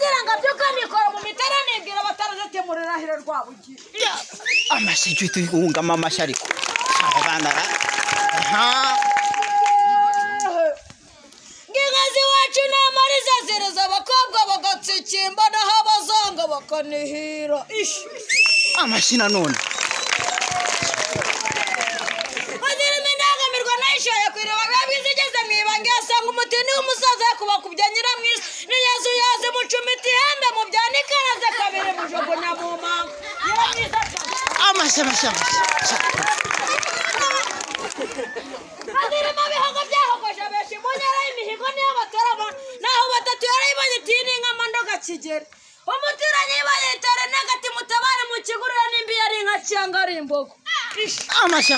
kugira ngo abyuka nikora mu mitara nibwira batarazatemurira hira rwabugiye amashyi tuhunga mama shariko abana Ngingazi wacu namariza zereza abakobwa bagatsikimba naho abazanga bakanihira amashyi nanone Azirime ndangamirwa nayishoye kwireba byabwizigeze mwibange asanga umutini w'umusaza yakubakubya nyiramwisi ni Yesu yaze mucumita ihembe mu byanikaraze kabiri mujogonya mu manga amashyi Azirime bihogo byahogosha beshi munyara imihigo niyo batorama naho batatu yarayibanye tini nk'amandoga kigera umutiranye bayitare nagati mutabare mu kigurira nimbi yari nka cyanga ari imbogo amashyi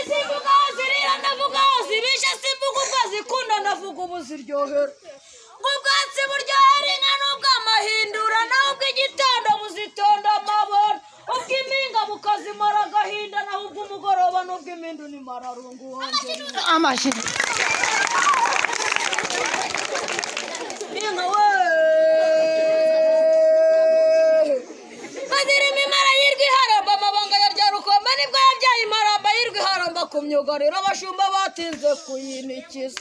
simbuga zirira ndavuga zibisha simbuga ubwazikunda ndavuga ubuziryohera ubwatsi buryohera inka n'ubw'amahindura naho ubw'igitondo buzitonda amabona ubw'impinga bukazimara agahinda naho ubw'umugoroba n'ubw'impindu nimararungu wanjye amashyi inka Azirime imara yirwa iharamba amabanga ya rya rukombe nibwo yabyaye imaramba yirwa iharamba ku myugariro abashumba batinze kuyinikiza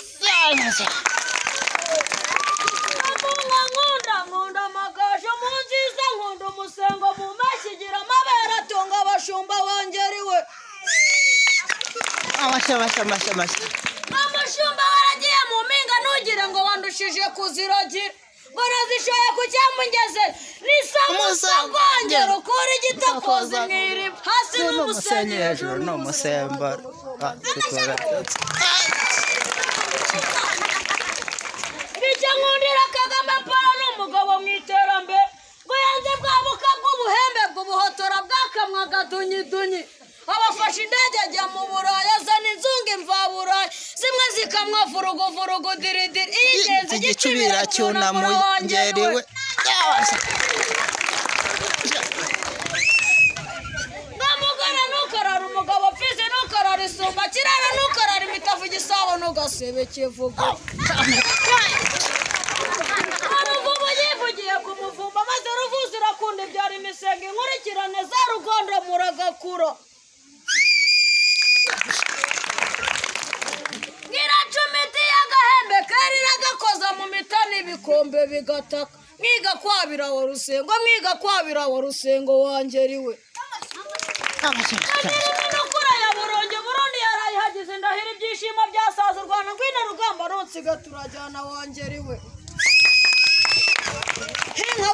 nkunda amagaju mu nziza nkunda umusengo mu mashyigira amabere atunga abashumba wongeriwe amashyi abashumba waragiye mu mpinga ntugire ngo wandushije kuziragira ngo nazishoye ku cyamugeze n'isamusa rwongera ukura igitakoze mw'iriba hasi n'umusenyi hejuru n'umusembaro bijya nkundira Kagame Paul n'umugabo mu iterambere ngo yanze bwabuka bw'ubuhembe bw'ubuhotora bwakamwaga dunyidunyi abafashe indege ajya mu Burayi azana inzungu imvaburayi zimwe zikamwa vurugu diridiri iyigenzi igicubira cyunamugeriwe namugana nukarara umugabo pfizi nukarara isumba kirara nukarara imitavu igisabo nugasebe kivuga uruvubu yivugiye ku muvumba maze uruvuzi urakunda ibyara imisenge inkurikirane za rugondo muragakura Ngiracumiti y'agahembe karira gakoza mu mitani ibikombe bigataka mwiga kwabira wa rusengo wangeriwe nukura ya Burundi yarayihagize ndahira ibyishimo byasaza u Rwanda ngwino rugamba ronsiga turajyana wangeriwe inka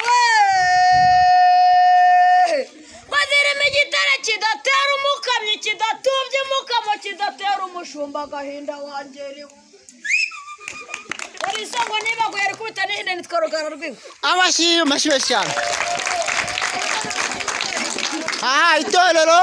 Bazirime igitare kidatera umukamyi kidatubye umukamo kidatera umushumba agahinda wangeriwe Warisongo niba guyari kubita n'ihinde nitwa rugara rw'inka amashyi cyane itorero